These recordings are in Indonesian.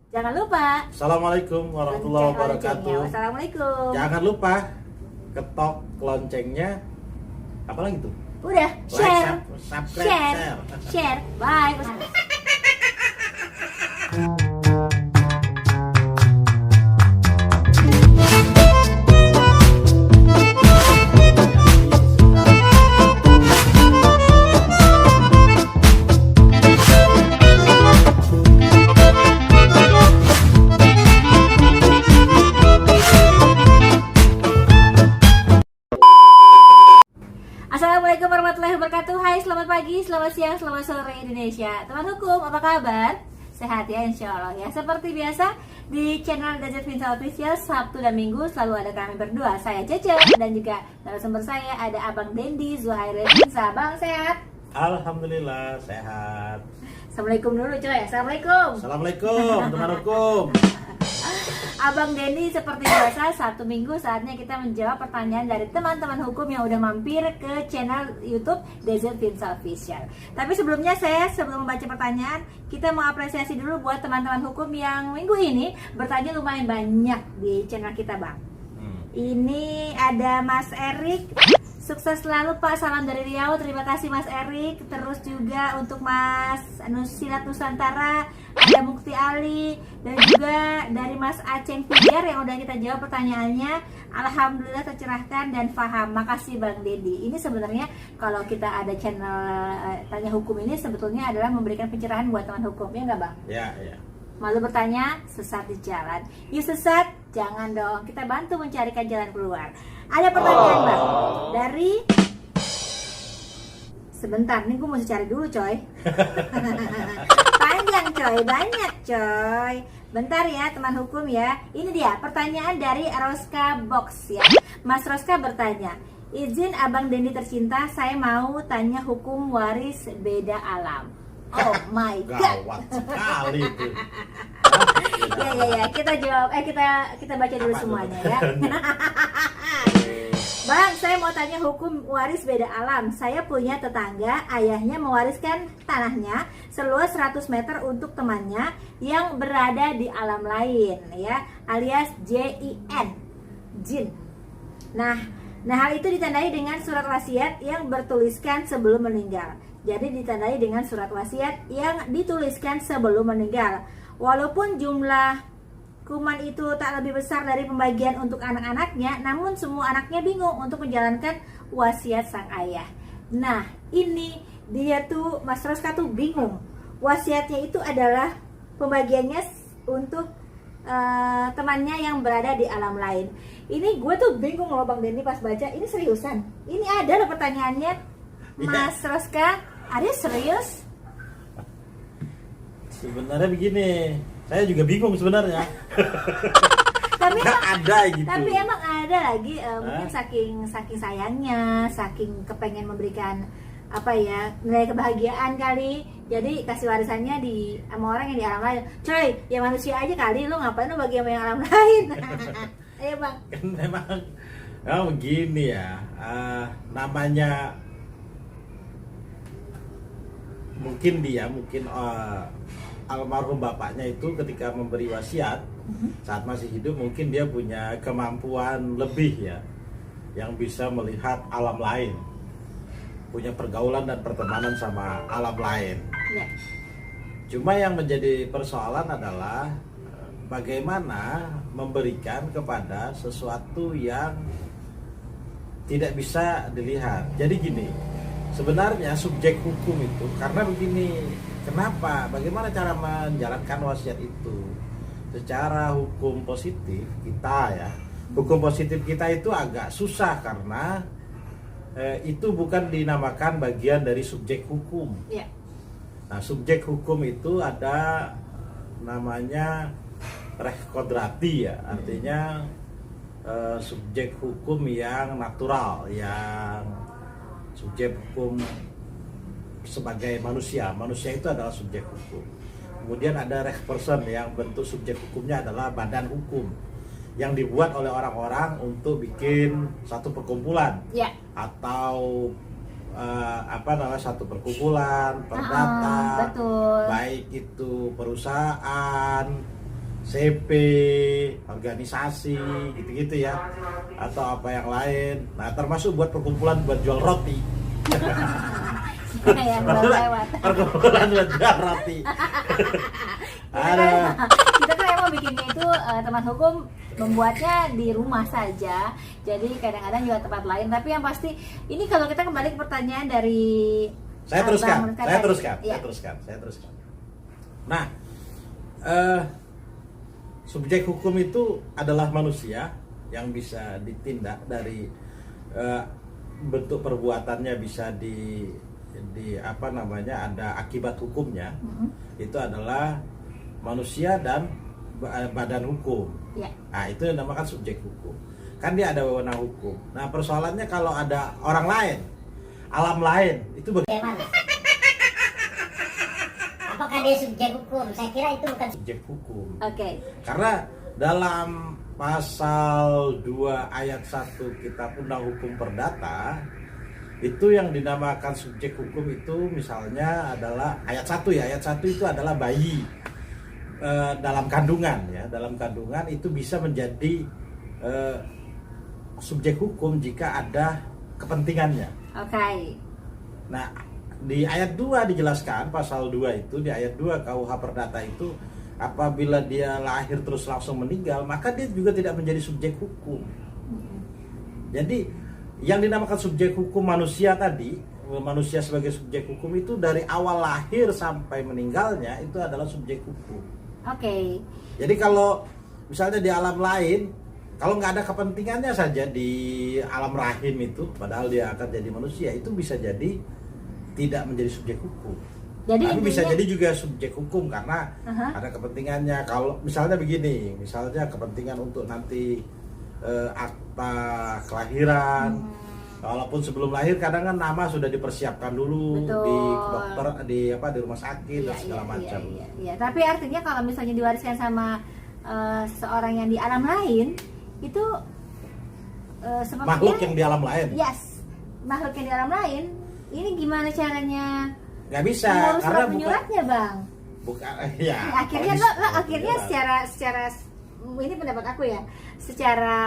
Jangan lupa. Assalamualaikum warahmatullahi wabarakatuh. Assalamualaikum. Jangan lupa ketok loncengnya. Apa lagi tuh? Udah, share. Subscribe, Share. Bye. Assalamualaikum warahmatullahi wabarakatuh. Hai, selamat pagi, selamat siang, selamat sore Indonesia. Teman hukum, apa kabar? Sehat ya, insya Allah ya. Seperti biasa di channel Desert Vinsal Official, Sabtu dan Minggu selalu ada kami berdua. Saya Cece dan juga narasumber saya ada Abang Dendi Zuhairi Vinsa. Bang, sehat? Alhamdulillah sehat. Assalamualaikum dulu coy. Assalamualaikum. Assalamualaikum teman hukum. Abang Dendi, seperti biasa Sabtu Minggu saatnya kita menjawab pertanyaan dari teman-teman hukum yang udah mampir ke channel YouTube Desert Vinsal Official. Tapi sebelumnya sebelum membaca pertanyaan, kita mau apresiasi dulu buat teman-teman hukum yang minggu ini bertanya lumayan banyak di channel kita, Bang. Ini ada Mas Erik. Sukses selalu Pak, salam dari Riau. Terima kasih Mas Erik. Terus juga untuk Mas Nusirat Nusantara, ada Mukti Ali, dan juga dari Mas Aceng Pijar yang udah kita jawab pertanyaannya. Alhamdulillah tercerahkan dan paham. Makasih Bang Dedi. Ini sebenarnya kalau kita ada channel tanya hukum ini sebetulnya adalah memberikan pencerahan buat teman hukum, ya nggak Bang? Ya, ya. Malu bertanya, sesat di jalan. Yuk sesat, jangan dong. Kita bantu mencarikan jalan keluar. Ada pertanyaan Bang dari sebentar nih, gue mesti cari dulu coy. Panjang coy, banyak coy. Bentar ya teman hukum ya. Ini dia pertanyaan dari Roska Box ya. Mas Roska bertanya, izin Abang Dendi tercinta, saya mau tanya hukum waris beda alam. Oh my god. Gawat sekali itu. Ya, kita jawab, kita baca dulu semuanya ya. Bang, saya mau tanya hukum waris beda alam. Saya punya tetangga, ayahnya mewariskan tanahnya seluas 100 meter untuk temannya yang berada di alam lain ya, alias JIN. Jin. Nah, hal itu ditandai dengan surat wasiat yang bertuliskan sebelum meninggal. Jadi ditandai dengan surat wasiat yang dituliskan sebelum meninggal. Walaupun jumlah kuman itu tak lebih besar dari pembagian untuk anak-anaknya, namun semua anaknya bingung untuk menjalankan wasiat sang ayah. Nah, ini dia tuh Mas Roska tuh bingung. Wasiatnya itu adalah pembagiannya untuk temannya yang berada di alam lain. Ini gue tuh bingung loh Bang Dendi pas baca. Ini seriusan. Ini ada loh pertanyaannya. Mas Roska, ada serius? Sebenarnya begini, saya juga bingung sebenarnya. Tapi emang ada gitu. Tapi emang ada lagi mungkin saking sayangnya, saking kepengen memberikan apa ya, nilai kebahagiaan kali. Jadi kasih warisannya sama orang yang di alam lain. Coy, ya manusia aja kali, lu ngapain lu bagi sama yang alam lain? Ayo Bang. Kan memang begini ya, namanya mungkin almarhum bapaknya itu ketika memberi wasiat saat masih hidup, mungkin dia punya kemampuan lebih ya, yang bisa melihat alam lain, punya pergaulan dan pertemanan sama alam lain ya. Cuma yang menjadi persoalan adalah bagaimana memberikan kepada sesuatu yang tidak bisa dilihat. Jadi gini, sebenarnya subjek hukum itu karena begini, kenapa? Bagaimana cara menjalankan wasiat itu? Secara hukum positif kita ya, hukum positif kita itu agak susah karena itu bukan dinamakan bagian dari subjek hukum. Ya. Nah, subjek hukum itu ada namanya reh kodrati ya, artinya subjek hukum yang natural, yang subjek hukum sebagai manusia itu adalah subjek hukum. Kemudian ada reh person yang bentuk subjek hukumnya adalah badan hukum yang dibuat oleh orang-orang untuk bikin satu perkumpulan ya. Atau satu perkumpulan perdata, betul. Baik itu perusahaan, CP, organisasi, gitu-gitu ya, atau apa yang lain. Nah, termasuk buat perkumpulan buat jual roti. Yang baru lewat. Perkumpulan buat jual roti. Kita kan emang bikinnya itu teman hukum membuatnya di rumah saja. Jadi kadang-kadang juga tempat lain. Tapi yang pasti ini kalau kita kembali ke pertanyaan dari Saya teruskan. Ya. Nah, subjek hukum itu adalah manusia yang bisa ditindak dari bentuk perbuatannya, bisa di apa namanya, ada akibat hukumnya. Itu adalah manusia dan badan hukum. Ya. Nah, itu yang dinamakan subjek hukum. Kan dia ada wewenang hukum. Nah, persoalannya kalau ada orang lain, alam lain, itu Bagaimana? Apakah dia subjek hukum? Saya kira itu bukan subjek hukum. Oke. Karena dalam pasal 2 ayat 1 Kitab Undang Hukum Perdata, itu yang dinamakan subjek hukum itu misalnya adalah ayat 1 ya. Ayat 1 itu adalah bayi dalam kandungan ya. Dalam kandungan itu bisa menjadi subjek hukum jika ada kepentingannya. Oke. Nah, di ayat 2 dijelaskan, pasal 2 itu, di ayat 2 KUH Perdata itu, apabila dia lahir terus langsung meninggal, maka dia juga tidak menjadi subjek hukum. Jadi yang dinamakan subjek hukum manusia tadi, manusia sebagai subjek hukum itu dari awal lahir sampai meninggalnya itu adalah subjek hukum. Oke. Jadi kalau misalnya di alam lain, kalau nggak ada kepentingannya saja di alam rahim itu, padahal dia akan jadi manusia, itu bisa jadi tidak menjadi subjek hukum. Jadi tapi bisa intinya- jadi juga subjek hukum karena ada kepentingannya. Kalau misalnya begini, misalnya kepentingan untuk nanti akta kelahiran, walaupun sebelum lahir kadang kan nama sudah dipersiapkan dulu. Betul. Di dokter, di rumah sakit dan segala macam. Iya. Tapi artinya kalau misalnya diwariskan sama seorang yang di alam lain, itu sepertinya Makhluk yang di alam lain yes, makhluk yang di alam lain. Ini gimana caranya nggak bisa mengurus karena surat menyuratnya, Bang? bukan ya. Akhirnya lo akhirnya secara ini pendapat aku ya, secara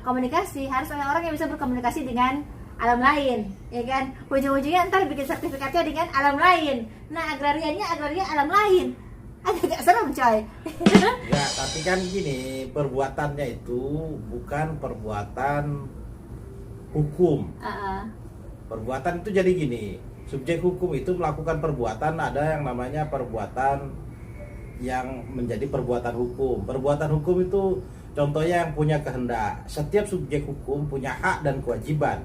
komunikasi harus ada orang yang bisa berkomunikasi dengan alam lain, ya kan? Ujung-ujungnya ntar bikin sertifikatnya dengan alam lain. Nah, agraria alam lain. Agak serem, coy. Ya, tapi kan gini, perbuatannya itu bukan perbuatan hukum. Perbuatan itu jadi gini, subjek hukum itu melakukan perbuatan, ada yang namanya perbuatan yang menjadi perbuatan hukum. Perbuatan hukum itu contohnya yang punya kehendak. Setiap subjek hukum punya hak dan kewajiban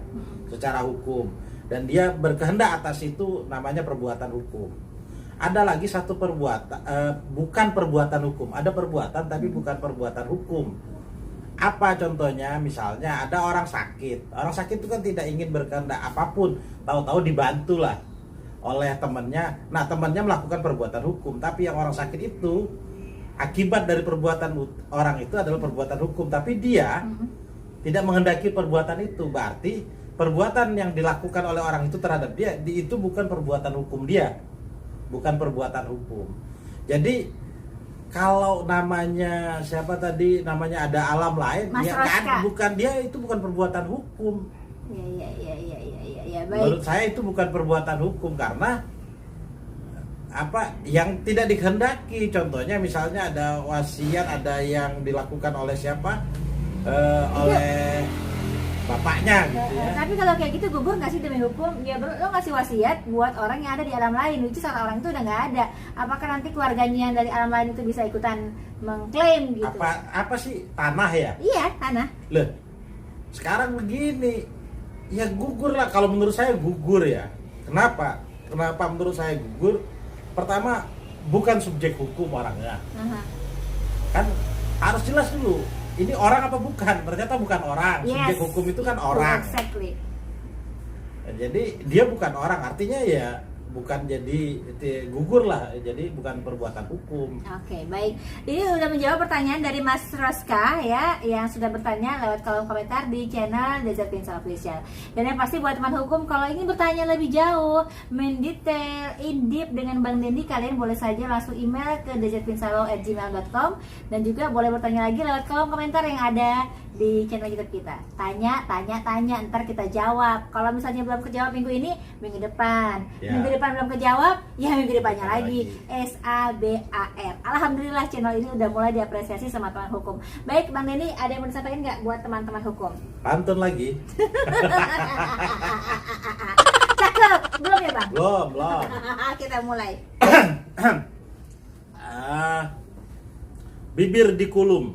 secara hukum, dan dia berkehendak atas itu, namanya perbuatan hukum. Ada lagi satu perbuatan, bukan perbuatan hukum. Ada perbuatan tapi bukan perbuatan hukum. Apa contohnya? Misalnya ada orang sakit. Orang sakit itu kan tidak ingin berkehendak apapun, tahu-tahu dibantulah oleh temannya. Nah, temannya melakukan perbuatan hukum, tapi yang orang sakit itu akibat dari perbuatan orang itu adalah perbuatan hukum, tapi dia tidak menghendaki perbuatan itu. Berarti perbuatan yang dilakukan oleh orang itu terhadap dia itu bukan perbuatan hukum dia, bukan perbuatan hukum. Jadi kalau namanya siapa tadi, namanya ada alam lain, Mas ya Roska. kan, bukan dia, itu bukan perbuatan hukum. Iya, baik. Menurut saya itu bukan perbuatan hukum karena apa yang tidak dikehendaki. Contohnya misalnya ada wasiat, ada yang dilakukan oleh siapa, oleh bapaknya gitu ya. Tapi kalau kayak gitu gugur nggak sih demi hukum? Ya lo ngasih wasiat buat orang yang ada di alam lain, itu salah orang itu udah nggak ada. Apakah nanti keluarganya yang dari alam lain itu bisa ikutan mengklaim gitu? Apa sih, tanah ya? Iya, tanah. Loh, sekarang begini, ya gugur lah. Kalau menurut saya gugur ya. Kenapa menurut saya gugur? Pertama, bukan subjek hukum orangnya. Kan harus jelas dulu, ini orang apa bukan? Ternyata bukan orang. Yes. Subjek hukum itu kan orang. Exactly. Jadi dia bukan orang, artinya ya bukan jadi gugur lah, jadi bukan perbuatan hukum. Oke, baik. Ini udah menjawab pertanyaan dari Mas Roska ya, yang sudah bertanya lewat kolom komentar di channel Desert Pinsal Official. Dan yang pasti buat teman hukum, kalau ingin bertanya lebih jauh, mendetail, in deep dengan Bang Dendi, kalian boleh saja langsung email ke desertpinsalo@gmail.com, dan juga boleh bertanya lagi lewat kolom komentar yang ada di channel YouTube kita. Tanya, ntar kita jawab. Kalau misalnya belum kejawab minggu ini, minggu depan. Ya. Minggu depan belum kejawab, ya minggu depannya lagi. SABAR. Alhamdulillah channel ini udah mulai diapresiasi sama teman hukum. Baik, Bang Denny, ada yang mau disampaikan nggak buat teman-teman hukum? Pantun lagi? Cakep, belum ya Bang? Belum. Kita mulai. Bibir dikulum,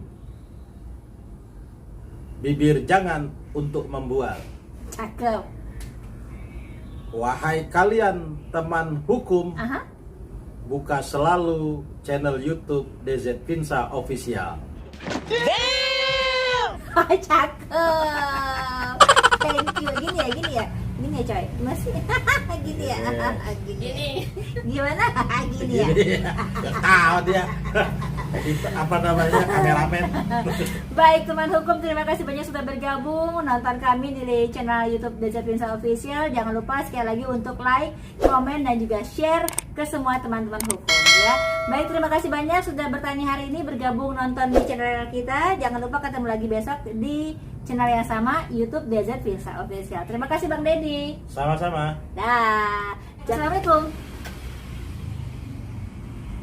bibir jangan untuk membual. Cakep. Wahai kalian teman hukum, Aha. buka selalu channel YouTube DZ Pinsa Official. Cakep. Thank you. Gini ya coy. Masih gini ya. Gini. Gimana? Gini ya. Gak tahu dia. Itu apa namanya, kameramen. Baik teman hukum, terima kasih banyak sudah bergabung nonton kami di channel YouTube Desert Pinsal Official. Jangan lupa sekali lagi untuk like, komen, dan juga share ke semua teman-teman hukum ya. Baik, terima kasih banyak sudah bertanya hari ini, bergabung nonton di channel kita. Jangan lupa ketemu lagi besok di channel yang sama, YouTube Desert Pinsal Official. Terima kasih Bang Dendi. Sama-sama. Dah. Assalamualaikum.